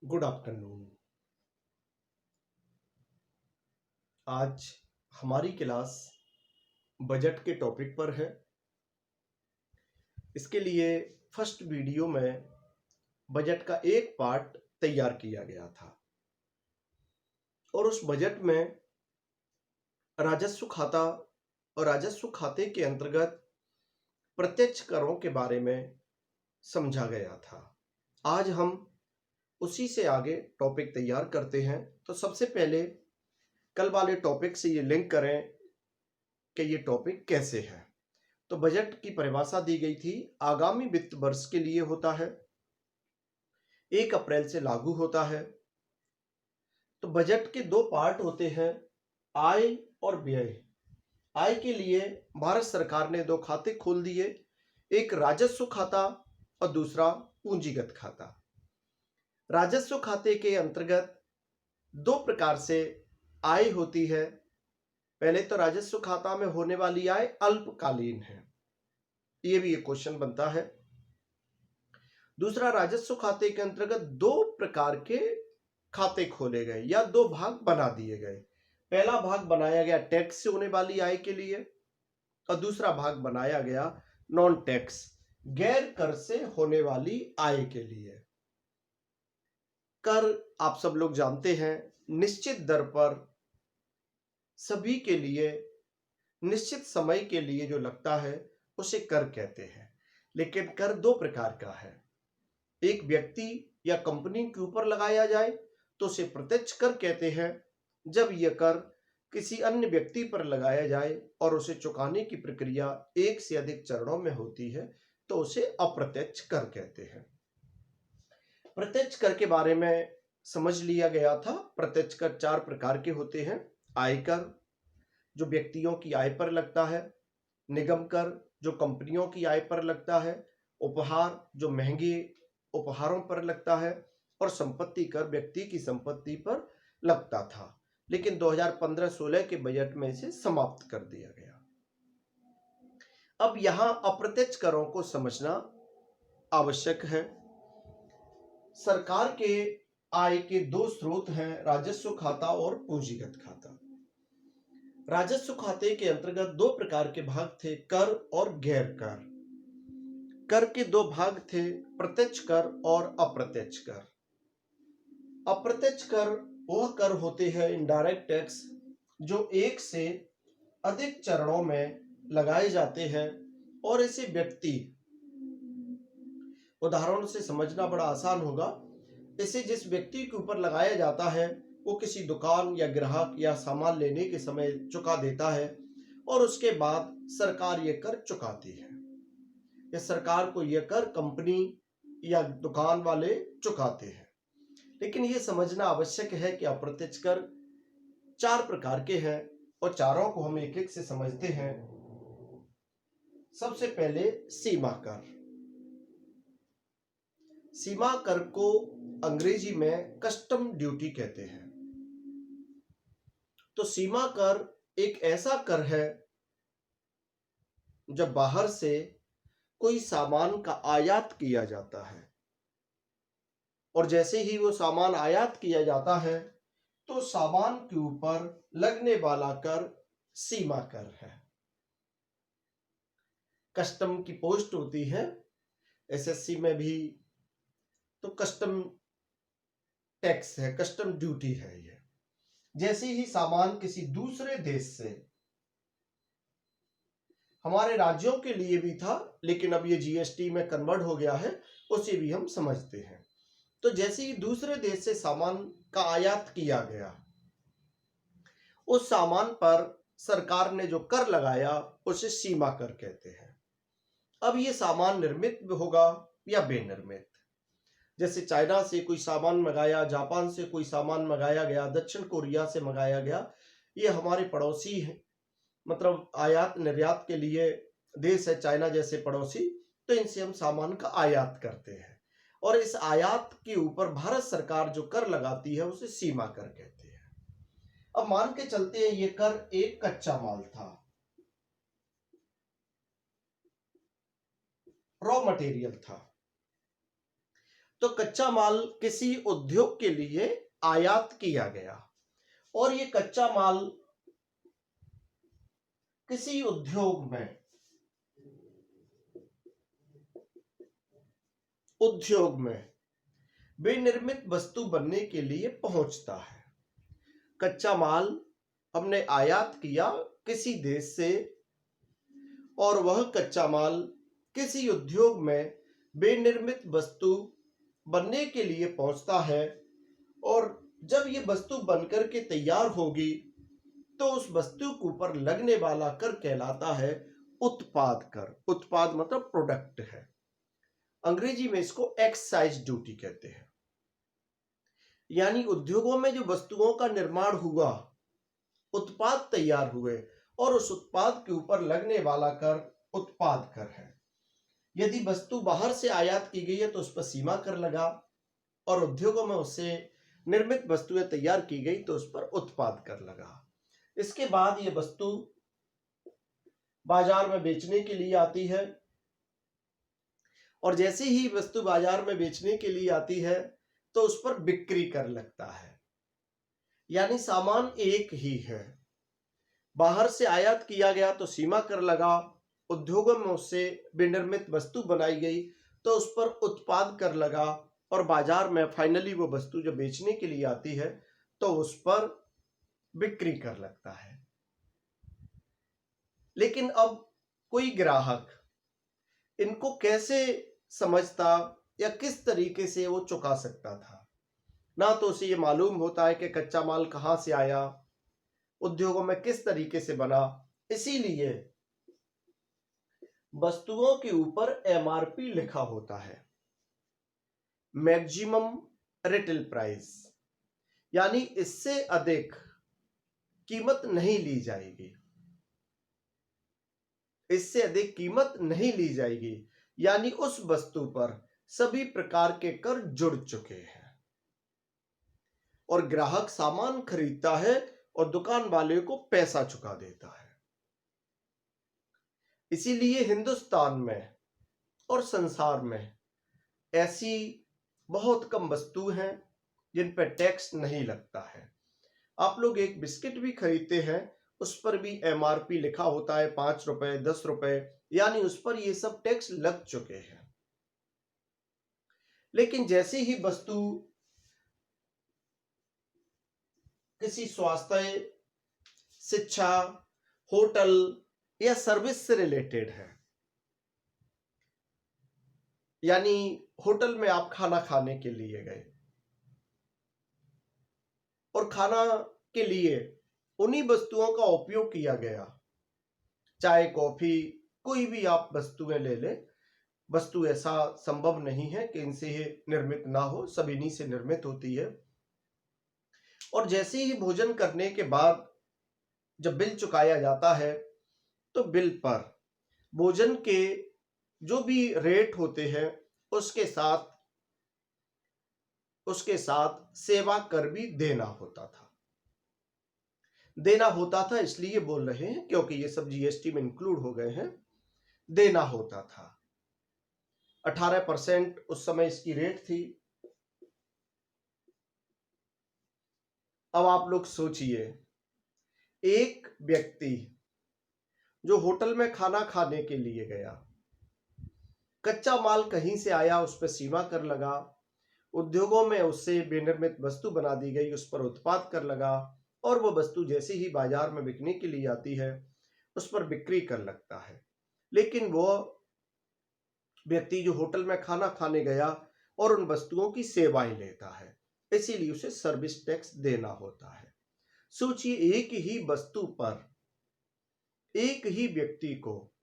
Good afternoon. आज हमारी class budget के टॉपिक पर है। इसके लिए फर्स्ट वीडियो में बजट का एक पार्ट तैयार किया गया था और उस बजट में राजस्व खाता और राजस्व खाते के अंतर्गत प्रत्यक्ष करों के बारे में समझा गया था। आज हम उसी से आगे टॉपिक तैयार करते हैं। तो सबसे पहले कल वाले टॉपिक से ये लिंक करें कि ये टॉपिक कैसे है। तो बजट की परिभाषा दी गई थी, आगामी वित्त वर्ष के लिए होता है, 1 अप्रैल से लागू होता है। तो बजट के दो पार्ट होते हैं, आय और व्यय। आय के लिए भारत सरकार ने दो खाते खोल दिए, एक राजस्व खाता और दूसरा पूंजीगत खाता। राजस्व खाते के अंतर्गत दो प्रकार से आय होती है। पहले तो राजस्व खाता में होने वाली आय अल्पकालीन है, ये भी एक क्वेश्चन बनता है। दूसरा, राजस्व खाते के अंतर्गत दो प्रकार के खाते खोले गए या दो भाग बना दिए गए। पहला भाग बनाया गया टैक्स से होने वाली आय के लिए और दूसरा भाग बनाया गया नॉन टैक्स, गैर कर से होने वाली आय के लिए। कर आप सब लोग जानते हैं, निश्चित दर पर सभी के लिए निश्चित समय के लिए जो लगता है उसे कर कहते हैं। लेकिन कर दो प्रकार का है, एक व्यक्ति या कंपनी के ऊपर लगाया जाए तो उसे प्रत्यक्ष कर कहते हैं। जब यह कर किसी अन्य व्यक्ति पर लगाया जाए और उसे चुकाने की प्रक्रिया एक से अधिक चरणों में होती है तो उसे अप्रत्यक्ष कर कहते हैं। प्रत्यक्ष कर के बारे में समझ लिया गया था। प्रत्यक्ष कर 4 प्रकार के होते हैं, आयकर जो व्यक्तियों की आय पर लगता है, निगम कर जो कंपनियों की आय पर लगता है, उपहार जो महंगे उपहारों पर लगता है और संपत्ति कर व्यक्ति की संपत्ति पर लगता था। लेकिन 2015-16 के बजट में इसे समाप्त कर दिया गया। अब यहां अप्रत्यक्ष करों को समझना आवश्यक है। सरकार के आय के दो स्रोत हैं, राजस्व खाता और पूंजीगत खाता। राजस्व खाते के अंतर्गत दो प्रकार के भाग थे, कर और गैर कर। कर के दो भाग थे, प्रत्यक्ष कर और अप्रत्यक्ष कर। अप्रत्यक्ष कर वह कर होते हैं, इनडायरेक्ट टैक्स, जो एक से अधिक चरणों में लगाए जाते हैं और इसे व्यक्ति, उदाहरण से समझना बड़ा आसान होगा, इसे जिस व्यक्ति के ऊपर लगाया जाता है वो किसी दुकान या ग्राहक या सामान लेने के समय चुका देता है और उसके बाद सरकार ये कर चुकाती है। या सरकार को यह कर कंपनी या दुकान वाले चुकाते हैं। लेकिन यह समझना आवश्यक है कि अप्रत्यक्ष कर 4 प्रकार के हैं और चारों को हम एक एक से समझते हैं। सबसे पहले सीमा कर। सीमा कर को अंग्रेजी में कस्टम ड्यूटी कहते हैं। तो सीमा कर एक ऐसा कर है जब बाहर से कोई सामान का आयात किया जाता है और जैसे ही वो सामान आयात किया जाता है तो सामान के ऊपर लगने वाला कर सीमा कर है। कस्टम की पोस्ट होती है एसएससी में भी, तो कस्टम टैक्स है, कस्टम ड्यूटी है ये। जैसे ही सामान किसी दूसरे देश से, हमारे राज्यों के लिए भी था लेकिन अब ये जीएसटी में कन्वर्ट हो गया है, उसे भी हम समझते हैं। तो जैसे ही दूसरे देश से सामान का आयात किया गया, उस सामान पर सरकार ने जो कर लगाया उसे सीमा कर कहते हैं। अब ये सामान निर्मित होगा या बेनिर्मित। जैसे चाइना से कोई सामान मंगाया, जापान से कोई सामान मंगाया गया, दक्षिण कोरिया से मंगाया गया, ये हमारे पड़ोसी हैं, मतलब आयात निर्यात के लिए देश है चाइना जैसे पड़ोसी, तो इनसे हम सामान का आयात करते हैं और इस आयात के ऊपर भारत सरकार जो कर लगाती है उसे सीमा कर कहते हैं। अब मान के चलते हैं ये कर एक कच्चा माल था, रॉ मटेरियल था, तो कच्चा माल किसी उद्योग के लिए आयात किया गया और ये कच्चा माल किसी उद्योग में विनिर्मित वस्तु बनने के लिए पहुंचता है। कच्चा माल हमने आयात किया किसी देश से और वह कच्चा माल किसी उद्योग में विनिर्मित वस्तु बनने के लिए पहुंचता है और जब ये वस्तु बनकर के तैयार होगी तो उस वस्तु के ऊपर लगने वाला कर कहलाता है उत्पाद कर। उत्पाद मतलब प्रोडक्ट है, अंग्रेजी में इसको एक्साइज ड्यूटी कहते हैं। यानी उद्योगों में जो वस्तुओं का निर्माण हुआ, उत्पाद तैयार हुए और उस उत्पाद के ऊपर लगने वाला कर उत्पाद कर है। यदि वस्तु बाहर से आयात की गई है तो उस पर सीमा कर लगा और उद्योगों में उससे निर्मित वस्तुएं तैयार की गई तो उस पर उत्पाद कर लगा। इसके बाद ये वस्तु बाजार में बेचने के लिए आती है और जैसे ही वस्तु बाजार में बेचने के लिए आती है तो उस पर बिक्री कर लगता है। यानी सामान एक ही है, बाहर से आयात किया गया तो सीमा कर लगा, उद्योगों में उससे विनिर्मित वस्तु बनाई गई तो उस पर उत्पाद कर लगा और बाजार में फाइनली वो वस्तु जो बेचने के लिए आती है तो उस पर बिक्री कर लगता है। लेकिन अब कोई ग्राहक इनको कैसे समझता या किस तरीके से वो चुका सकता था? ना तो उसे ये मालूम होता है कि कच्चा माल कहां से आया, उद्योगों में किस तरीके से बना। इसीलिए वस्तुओं के ऊपर एमआरपी लिखा होता है, मैक्सिमम रिटेल प्राइस, यानी इससे अधिक कीमत नहीं ली जाएगी, इससे अधिक कीमत नहीं ली जाएगी। यानी उस वस्तु पर सभी प्रकार के कर जुड़ चुके हैं और ग्राहक सामान खरीदता है और दुकान वाले को पैसा चुका देता है। इसीलिए हिंदुस्तान में और संसार में ऐसी बहुत कम वस्तु हैं जिन पर टैक्स नहीं लगता है। आप लोग एक बिस्किट भी खरीदते हैं, उस पर भी एमआरपी लिखा होता है 5 रुपए 10 रुपए, यानी उस पर ये सब टैक्स लग चुके हैं। लेकिन जैसे ही वस्तु किसी स्वास्थ्य, शिक्षा, होटल या सर्विस से रिलेटेड है, यानी होटल में आप खाना खाने के लिए गए और खाना के लिए उन्हीं वस्तुओं का उपयोग किया गया, चाय कॉफी कोई भी आप वस्तुएं ले लें, वस्तु ऐसा संभव नहीं है कि इनसे निर्मित ना हो, सब इन्हीं से निर्मित होती है। और जैसे ही भोजन करने के बाद जब बिल चुकाया जाता है तो बिल पर भोजन के जो भी रेट होते हैं उसके साथ सेवा कर भी देना होता था। इसलिए बोल रहे हैं क्योंकि ये सब जीएसटी में इंक्लूड हो गए हैं। देना होता था। 18% उस समय इसकी रेट थी। अब आप लोग सोचिए, एक व्यक्ति जो होटल में खाना खाने के लिए गया, कच्चा माल कहीं से आया, उस पर सीमा कर लगा, उद्योगों में उससे विनिर्मित वस्तु बना दी गई, उस पर उत्पाद कर लगा और वो वस्तु जैसे ही बाजार में बिकने के लिए आती है उस पर बिक्री कर लगता है। लेकिन वो व्यक्ति जो होटल में खाना खाने गया और उन वस्तुओं की सेवाएं लेता है, इसीलिए उसे सर्विस टैक्स देना होता है। सोचिए, एक ही वस्तु पर एक ही व्यक्ति को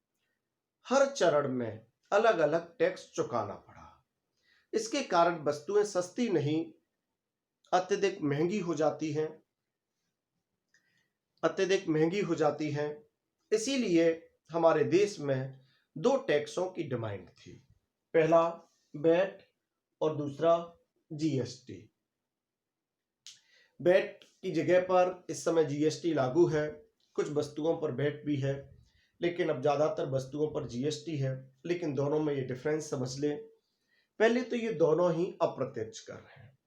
हर चरण में अलग अलग टैक्स चुकाना पड़ा। इसके कारण वस्तुएं सस्ती नहीं, अत्यधिक महंगी हो जाती हैं। इसीलिए हमारे देश में 2 टैक्सों की डिमांड थी, पहला वैट और दूसरा जीएसटी। वैट की जगह पर इस समय जीएसटी लागू है, कुछ वस्तुओं पर वैट भी है, लेकिन अब ज्यादातर वस्तुओं पर जीएसटी है। लेकिन दोनों में ये डिफरेंस समझ लें। पहले तो ये दोनों ही अप्रत्यक्ष कर हैं।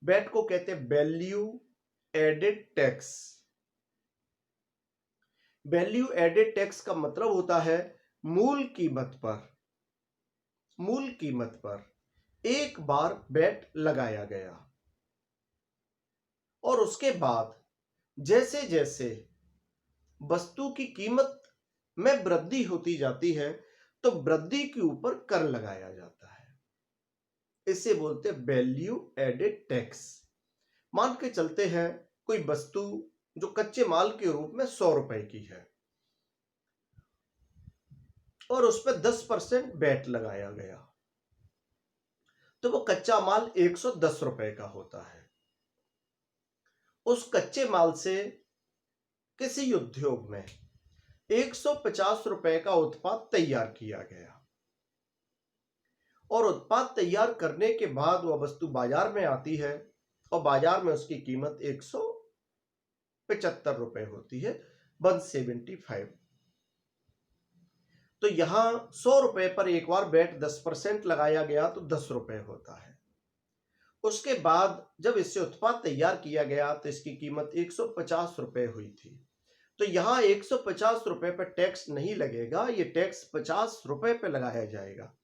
वैट को कहते हैं value added tax. Value added tax का मतलब होता है मूल कीमत पर एक बार वैट लगाया गया और उसके बाद जैसे जैसे वस्तु की कीमत में वृद्धि होती जाती है तो वृद्धि के ऊपर कर लगाया जाता है। इसे बोलते हैं वैल्यू एडेड टैक्स। मान के चलते हैं कोई वस्तु जो कच्चे माल के रूप में 100 रुपए की है और उस पर 10% वैट लगाया गया तो वो कच्चा माल 110 रुपए का होता है। उस कच्चे माल से किसी उद्योग में 150 रुपए का उत्पाद तैयार किया गया और उत्पाद तैयार करने के बाद वह वस्तु बाजार में आती है और बाजार में उसकी कीमत 175 रुपए होती है, 175। तो यहां 100 रुपए पर एक बार वैट 10% लगाया गया तो 10 रुपए होता है। उसके बाद जब इससे उत्पाद तैयार किया गया तो इसकी कीमत 150 रुपए हुई थी। तो यहां 150 रुपए पर टैक्स नहीं लगेगा, ये टैक्स 50 रुपए पे लगाया जाएगा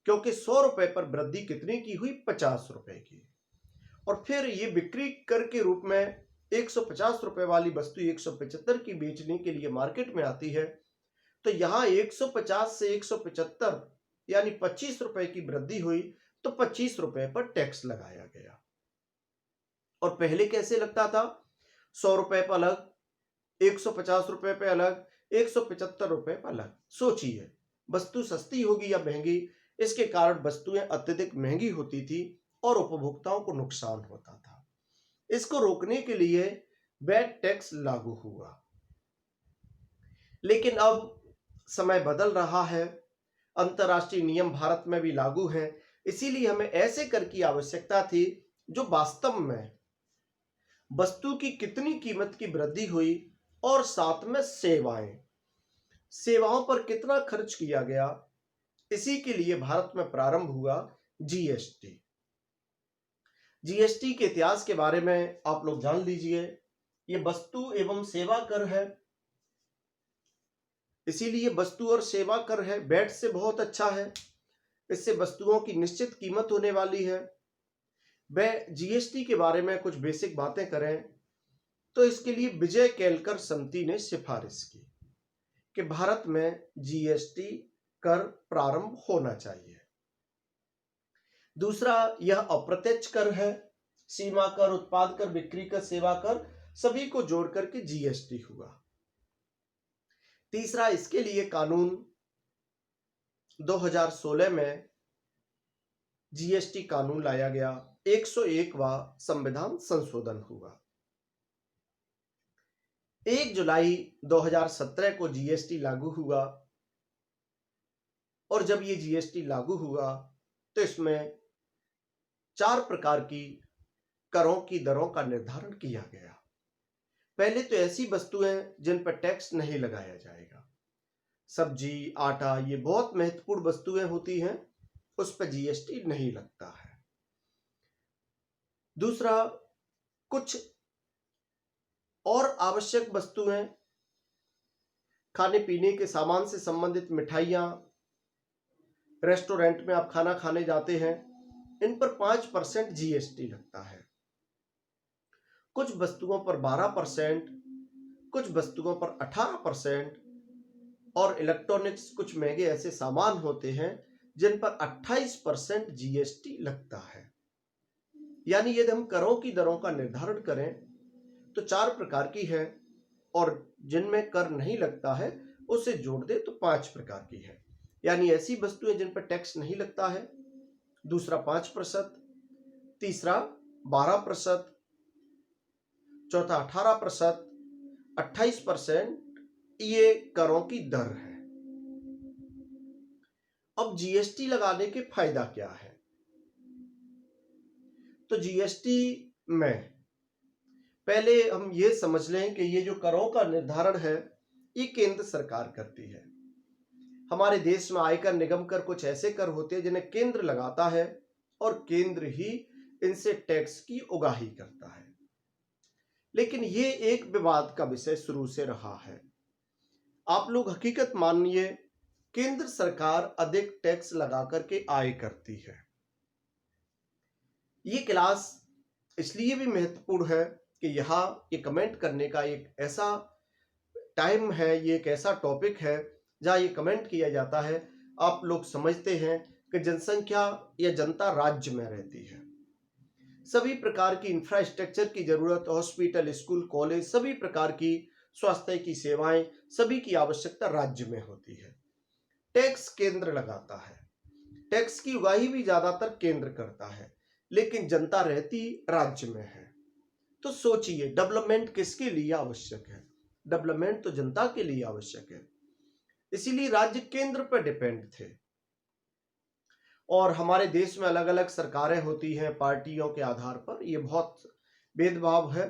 क्योंकि 100 रुपए पर वृद्धि कितने की हुई, 50 रुपए की। और फिर ये बिक्री कर के रूप में 150 रुपए वाली वस्तु 175 की बेचने के लिए मार्केट में आती है तो यहां 150 से 175 यानी 25 रुपए की वृद्धि हुई तो 25 रुपए पर टैक्स लगाया गया। और पहले कैसे लगता था, 100 रुपए पर अलग, 150 रुपए पे अलग, 175 रुपए पर अलग। सोचिए वस्तु सस्ती होगी या महंगी, इसके कारण वस्तुएं अत्यधिक महंगी होती थी और उपभोक्ताओं को नुकसान होता था। इसको रोकने के लिए वैट टैक्स लागू हुआ। लेकिन अब समय बदल रहा है, अंतर्राष्ट्रीय नियम भारत में भी लागू हैं, इसीलिए हमें ऐसे कर की आवश्यकता थी जो वास्तव में वस्तु की कितनी कीमत की वृद्धि हुई और साथ में सेवाओं पर कितना खर्च किया गया, इसी के लिए भारत में प्रारंभ हुआ जीएसटी। जीएसटी के इतिहास के बारे में आप लोग जान लीजिए। ये वस्तु एवं सेवा कर है, इसीलिए वस्तु और सेवा कर है। वैट से बहुत अच्छा है, इससे वस्तुओं की निश्चित कीमत होने वाली है। वह जीएसटी के बारे में कुछ बेसिक बातें करें तो इसके लिए विजय केलकर समिति ने सिफारिश की कि भारत में जीएसटी कर प्रारंभ होना चाहिए। दूसरा, यह अप्रत्यक्ष कर है, सीमा कर, उत्पाद कर, बिक्री कर, सेवा कर सभी को जोड़ करके जीएसटी हुआ। तीसरा, इसके लिए कानून 2016 में जीएसटी कानून लाया गया, 101वां संविधान संशोधन हुआ। 1 जुलाई 2017 को जीएसटी लागू हुआ और जब ये जीएसटी लागू हुआ तो इसमें 4 प्रकार की करों की दरों का निर्धारण किया गया। पहले तो ऐसी वस्तुएं जिन पर टैक्स नहीं लगाया जाएगा, सब्जी, आटा, ये बहुत महत्वपूर्ण वस्तुएं होती हैं, उस पर जीएसटी नहीं लगता है। दूसरा, कुछ और आवश्यक वस्तुएं, खाने पीने के सामान से संबंधित मिठाइयां, रेस्टोरेंट में आप खाना खाने जाते हैं, इन पर 5% जीएसटी लगता है। कुछ वस्तुओं पर 12%, कुछ वस्तुओं पर 18% और इलेक्ट्रॉनिक्स, कुछ महंगे ऐसे सामान होते हैं जिन पर 28% जीएसटी लगता है। यानी यदि हम करों की दरों का निर्धारण करें तो 4 प्रकार की है और जिनमें कर नहीं लगता है उसे जोड़ दे तो 5 प्रकार की है। यानी ऐसी वस्तुएं जिन पर टैक्स नहीं लगता है, दूसरा 5%, तीसरा 12%, चौथा 18%, 28%, ये करों की दर है। अब जीएसटी लगाने के फायदा क्या है? तो जीएसटी में पहले हम ये समझ लें कि ये जो करों का निर्धारण है ये केंद्र सरकार करती है। हमारे देश में आयकर निगम कर कुछ ऐसे कर होते हैं जिन्हें केंद्र लगाता है और केंद्र ही इनसे टैक्स की उगाही करता है। लेकिन ये एक विवाद का विषय शुरू से रहा है। आप लोग हकीकत मानिए, केंद्र सरकार अधिक टैक्स लगा करके आय करती है। ये क्लास इसलिए भी महत्वपूर्ण है कि यहाँ ये कमेंट करने का एक ऐसा टाइम है, ये एक ऐसा टॉपिक है जहाँ ये कमेंट किया जाता है। आप लोग समझते हैं कि जनसंख्या या जनता राज्य में रहती है, सभी प्रकार की इंफ्रास्ट्रक्चर की जरूरत, हॉस्पिटल, स्कूल, कॉलेज, सभी प्रकार की स्वास्थ्य की सेवाएं, सभी की आवश्यकता राज्य में होती है। टैक्स केंद्र लगाता है, टैक्स की उगाही भी ज्यादातर केंद्र करता है, लेकिन जनता रहती राज्य में है। तो सोचिए, डेवलपमेंट किसके लिए आवश्यक है? डेवलपमेंट तो जनता के लिए आवश्यक है। इसीलिए राज्य केंद्र पर डिपेंड थे। और हमारे देश में अलग अलग सरकारें होती हैं पार्टियों के आधार पर, यह बहुत भेदभाव है।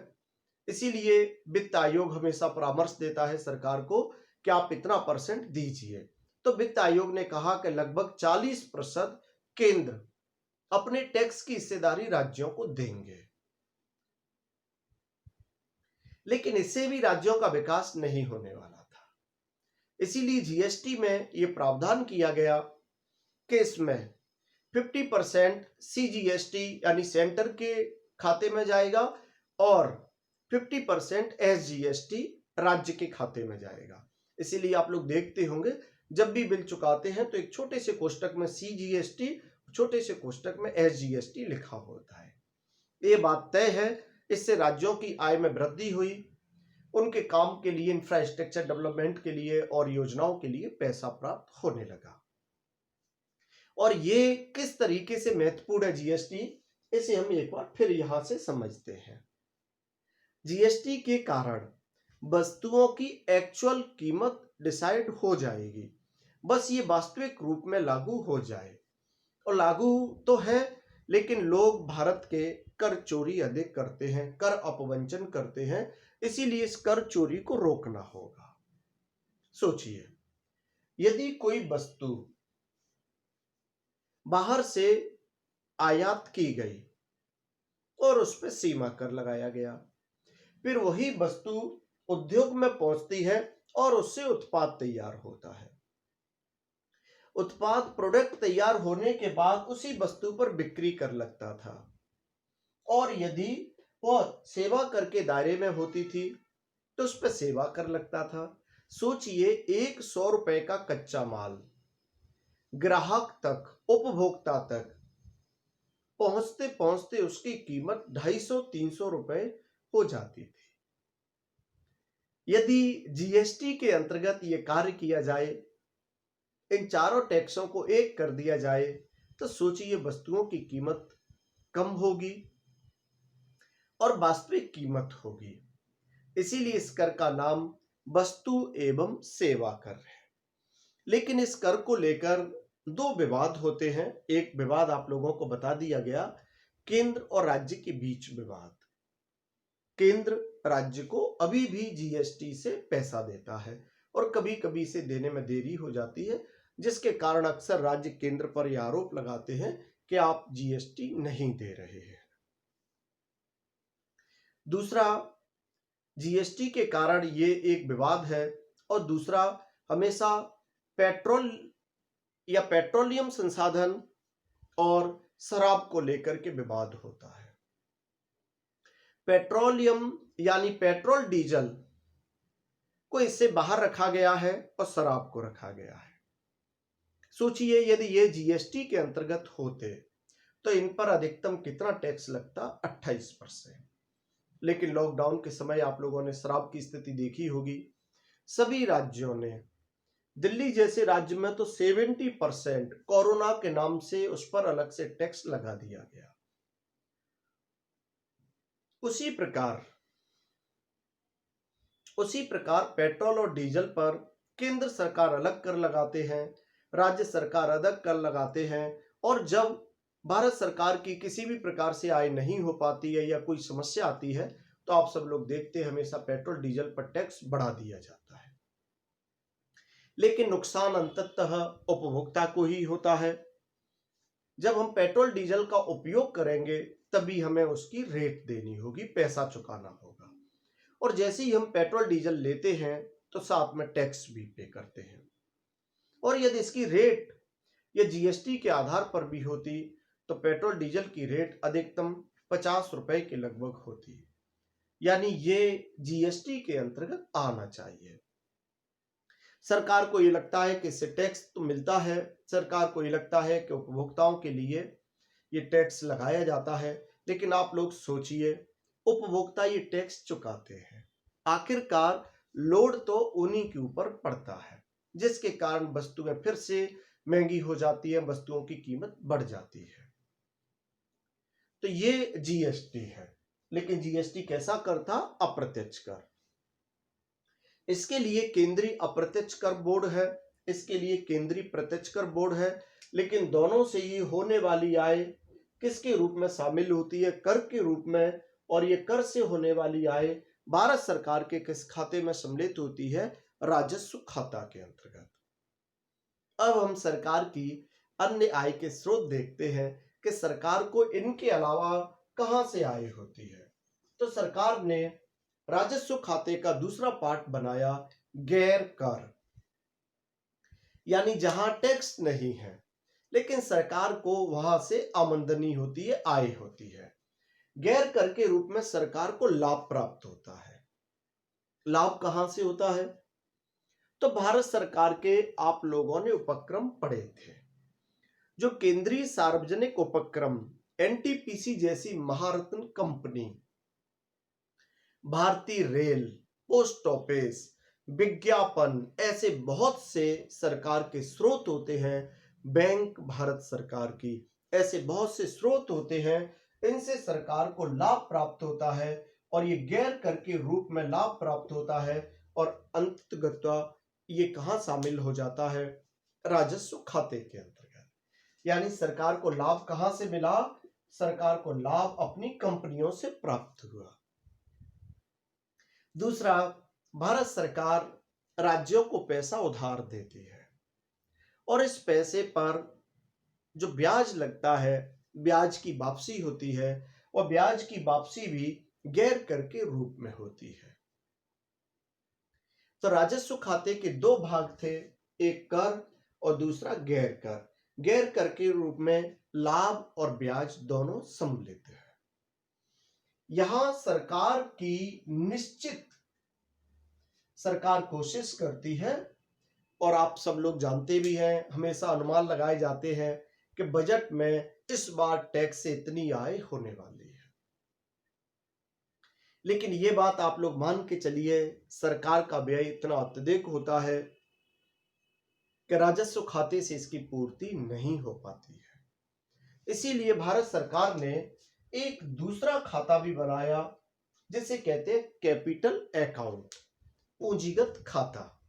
इसीलिए वित्त आयोग हमेशा परामर्श देता है सरकार को कि आप इतना % दीजिए। तो वित्त आयोग ने कहा कि लगभग 40% केंद्र अपने टैक्स की हिस्सेदारी राज्यों को देंगे। लेकिन इससे भी राज्यों का विकास नहीं होने वाला था। इसीलिए जीएसटी में यह प्रावधान किया गया कि इसमें 50% सीजीएसटी यानी सेंटर के खाते में जाएगा और 50% एसजीएसटी राज्य के खाते में जाएगा। इसीलिए आप लोग देखते होंगे जब भी बिल चुकाते हैं तो एक छोटे से कोष्टक में सीजीएसटी, छोटे से कोष्टक में एसजीएसटी लिखा होता है। ये बात तय है, इससे राज्यों की आय में वृद्धि हुई, उनके काम के लिए, इंफ्रास्ट्रक्चर डेवलपमेंट के लिए और योजनाओं के लिए पैसा प्राप्त होने लगा। और ये किस तरीके से महत्वपूर्ण है जीएसटी, इसे हम एक बार फिर यहां से समझते हैं। जीएसटी के कारण वस्तुओं की एक्चुअल कीमत डिसाइड हो जाएगी, बस ये वास्तविक रूप में लागू हो जाए। और लागू तो है, लेकिन लोग भारत के कर चोरी अधिक करते हैं, कर अपवंचन करते हैं, इसीलिए इस कर चोरी को रोकना होगा। सोचिए, यदि कोई वस्तु बाहर से आयात की गई और उस पर सीमा कर लगाया गया, फिर वही वस्तु उद्योग में पहुंचती है और उससे उत्पाद तैयार होता है। उत्पाद, प्रोडक्ट तैयार होने के बाद उसी वस्तु पर बिक्री कर लगता था, और यदि वह सेवा कर के दायरे में होती थी तो उस पर सेवा कर लगता था। सोचिए, 100 रुपए का कच्चा माल ग्राहक तक, उपभोक्ता तक पहुंचते पहुंचते उसकी कीमत 250-300 रुपए हो जाती थी। यदि जीएसटी के अंतर्गत यह कार्य किया जाए, इन चारों टैक्सों को एक कर दिया जाए, तो सोचिए वस्तुओं की कीमत कम होगी और वास्तविक कीमत होगी। इसीलिए इस कर का नाम वस्तु एवं सेवा कर है। लेकिन इस कर को लेकर दो विवाद होते हैं। एक विवाद आप लोगों को बता दिया गया, केंद्र और राज्य के बीच विवाद। केंद्र राज्य को अभी भी जीएसटी से पैसा देता है और कभी कभी इसे देने में देरी हो जाती है, जिसके कारण अक्सर राज्य केंद्र पर यह आरोप लगाते हैं कि आप जीएसटी नहीं दे रहे हैं। दूसरा, जीएसटी के कारण ये एक विवाद है, और दूसरा, हमेशा पेट्रोल या पेट्रोलियम संसाधन और शराब को लेकर के विवाद होता है। पेट्रोलियम यानी पेट्रोल डीजल को इससे बाहर रखा गया है और शराब को रखा गया है। सोचिए, यदि ये जीएसटी के अंतर्गत होते तो इन पर अधिकतम कितना टैक्स लगता? 28%। लेकिन लॉकडाउन के समय आप लोगों ने शराब की स्थिति देखी होगी। सभी राज्यों ने, दिल्ली जैसे राज्य में तो 70% कोरोना के नाम से उस पर अलग से टैक्स लगा दिया गया। उसी प्रकार पेट्रोल और डीजल पर केंद्र सरकार अलग कर लगाते हैं, राज्य सरकार अलग कर लगाते हैं, और जब भारत सरकार की किसी भी प्रकार से आय नहीं हो पाती है या कोई समस्या आती है तो आप सब लोग देखते हैं हमेशा पेट्रोल डीजल पर टैक्स बढ़ा दिया जाता है। लेकिन नुकसान अंततः उपभोक्ता को ही होता है। जब हम पेट्रोल डीजल का उपयोग करेंगे तभी हमें उसकी रेट देनी होगी, पैसा चुकाना होगा। और जैसे ही हम पेट्रोल डीजल लेते हैं तो साथ में टैक्स भी पे करते हैं। और यदि इसकी रेट या जीएसटी के आधार पर भी होती तो पेट्रोल डीजल की रेट अधिकतम 50 रुपए के लगभग होती, यानी ये जीएसटी के अंतर्गत आना चाहिए। सरकार को ये लगता है कि इससे टैक्स तो मिलता है, सरकार को ये लगता है कि उपभोक्ताओं के लिए ये टैक्स लगाया जाता है, लेकिन आप लोग सोचिए, उपभोक्ता ये टैक्स चुकाते हैं, आखिरकार लोड तो उन्हीं के ऊपर पड़ता है, जिसके कारण वस्तुएं फिर से महंगी हो जाती है, वस्तुओं की कीमत बढ़ जाती है। तो ये जीएसटी है। लेकिन जीएसटी कैसा कर था? अप्रत्यक्ष कर। इसके लिए केंद्रीय अप्रत्यक्ष कर बोर्ड है, इसके लिए केंद्रीय प्रत्यक्ष कर बोर्ड है, लेकिन दोनों से ये होने वाली आय किसके रूप में शामिल होती है? कर के रूप में। और ये कर से होने वाली आय भारत सरकार के किस खाते में सम्मिलित होती है? राजस्व खाता के अंतर्गत। अब हम सरकार की अन्य आय के स्रोत देखते हैं कि सरकार को इनके अलावा कहां से आय होती है। तो सरकार ने राजस्व खाते का दूसरा पार्ट बनाया गैर कर, यानी जहां टैक्स नहीं है लेकिन सरकार को वहां से आमदनी होती है, आय होती है। गैर कर के रूप में सरकार को लाभ प्राप्त होता है। लाभ कहां से होता है? तो भारत सरकार के आप लोगों ने उपक्रम पढ़े थे, जो केंद्रीय सार्वजनिक उपक्रम एनटीपीसी जैसी महारत्न कंपनी, भारतीय रेल, पोस्ट ऑफिस, विज्ञापन, ऐसे बहुत से सरकार के स्रोत होते हैं, बैंक भारत सरकार की, ऐसे बहुत से स्रोत होते हैं, इनसे सरकार को लाभ प्राप्त होता है और ये गैर कर के रूप में लाभ प्राप्त होता है और अंततः ये कहां शामिल हो जाता है? राजस्व खाते के अंतर्गत। यानी सरकार को लाभ कहां से मिला? सरकार को लाभ अपनी कंपनियों से प्राप्त हुआ। दूसरा, भारत सरकार राज्यों को पैसा उधार देती है और इस पैसे पर जो ब्याज लगता है, ब्याज की वापसी होती है और ब्याज की वापसी भी गैर कर के रूप में होती है। तो राजस्व खाते के दो भाग थे, एक कर और दूसरा गैर कर। गैर कर के रूप में लाभ और ब्याज दोनों सम्मिलित है। यहां सरकार की निश्चित सरकार कोशिश करती है और आप सब लोग जानते भी हैं, हमेशा अनुमान लगाए जाते हैं कि बजट में इस बार टैक्स से इतनी आय होने वाली है। लेकिन ये बात आप लोग मान के चलिए, सरकार का व्यय इतना अत्यधिक होता है कि राजस्व खाते से इसकी पूर्ति नहीं हो पाती है। इसीलिए भारत सरकार ने एक दूसरा खाता भी बनाया जिसे कहते हैं कैपिटल अकाउंट, पूंजीगत खाता।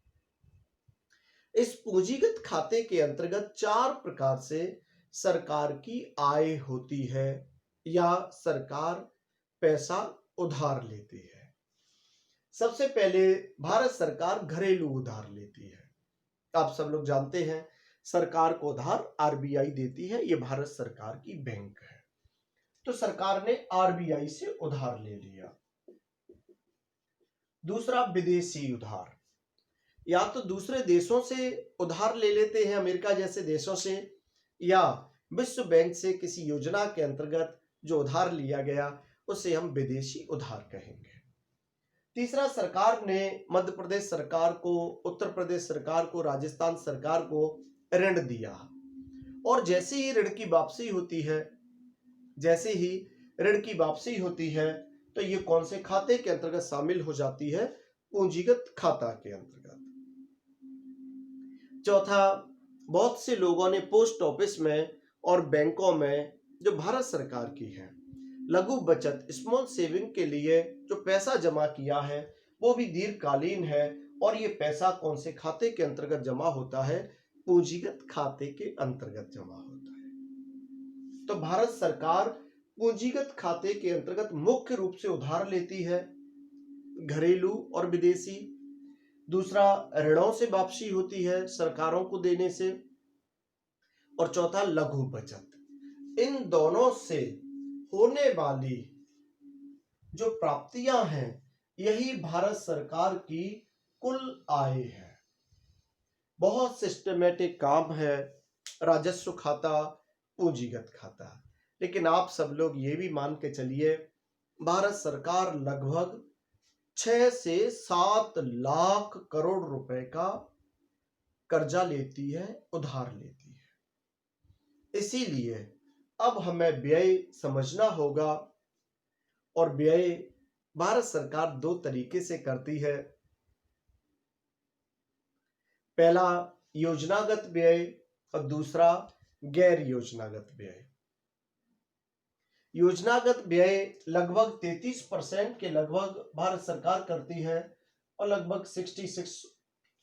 इस पूंजीगत खाते के अंतर्गत 4 प्रकार से सरकार की आय होती है या सरकार पैसा उधार लेती है। सबसे पहले भारत सरकार घरेलू उधार लेती है। आप सब लोग जानते हैं, सरकार को उधार आरबीआई देती है, ये भारत सरकार की बैंक है। तो सरकार ने आरबीआई से उधार ले लिया। दूसरा, विदेशी उधार, या तो दूसरे देशों से उधार ले लेते हैं, अमेरिका जैसे देशों से, या विश्व बैंक से किसी योजना के अंतर्गत जो उधार लिया गया उसे हम विदेशी उधार कहेंगे। तीसरा, सरकार ने मध्य प्रदेश सरकार को, उत्तर प्रदेश सरकार को, राजस्थान सरकार को ऋण दिया और जैसे ही ऋण की वापसी होती है तो ये कौन से खाते के अंतर्गत शामिल हो जाती है? पूंजीगत खाता के अंतर्गत। चौथा, बहुत से लोगों ने पोस्ट ऑफिस में और बैंकों में जो भारत सरकार की है लघु बचत, स्मॉल सेविंग के लिए जो पैसा जमा किया है वो भी दीर्घकालीन है और ये पैसा कौन से खाते के अंतर्गत जमा होता है? पूंजीगत खाते के अंतर्गत जमा होता है। तो भारत सरकार पूंजीगत खाते के अंतर्गत मुख्य रूप से उधार लेती है, घरेलू और विदेशी। दूसरा ऋणों से वापसी होती है सरकारों को देने से, और चौथा लघु बचत। इन दोनों से होने वाली जो प्राप्तियां हैं यही भारत सरकार की कुल आय है। बहुत सिस्टमेटिक काम है राजस्व खाता, पूंजीगत खाता। लेकिन आप सब लोग ये भी मान के चलिए भारत सरकार लगभग 6 से 7 लाख करोड़ रुपए का कर्जा लेती है, उधार लेती है। इसीलिए अब हमें व्यय समझना होगा, और व्यय भारत सरकार दो तरीके से करती है। पहला योजनागत व्यय और दूसरा गैर योजनागत व्यय। योजनागत व्यय लगभग 33% के लगभग भारत सरकार करती है, और लगभग 66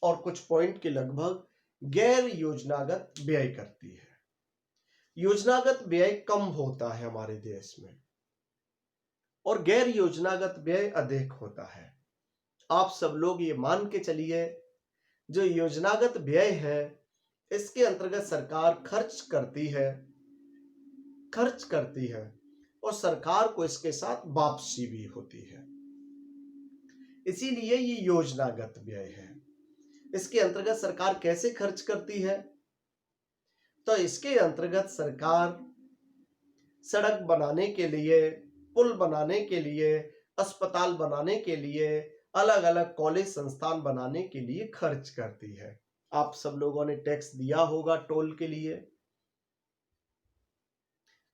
और कुछ पॉइंट के लगभग गैर योजनागत व्यय करती है। योजनागत व्यय कम होता है हमारे देश में, और गैर योजनागत व्यय अधिक होता है। आप सब लोग ये मान के चलिए जो योजनागत व्यय है इसके अंतर्गत सरकार खर्च करती है और सरकार को इसके साथ वापसी भी होती है, इसीलिए ये योजनागत व्यय है। इसके अंतर्गत सरकार कैसे खर्च करती है? तो इसके अंतर्गत सरकार सड़क बनाने के लिए, पुल बनाने के लिए, अस्पताल बनाने के लिए, अलग अलग कॉलेज संस्थान बनाने के लिए खर्च करती है। आप सब लोगों ने टैक्स दिया होगा टोल के लिए।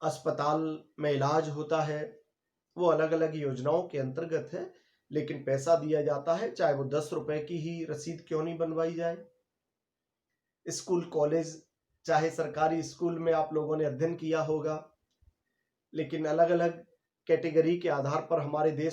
अस्पताल में इलाज होता है वो अलग अलग योजनाओं के अंतर्गत है, लेकिन पैसा दिया जाता है, चाहे वो 10 रुपए की ही रसीद क्यों नहीं बनवाई जाए। स्कूल कॉलेज, चाहे सरकारी स्कूल में आप लोगों ने अध्ययन किया होगा, लेकिन अलग अलग कैटेगरी के आधार पर हमारे देश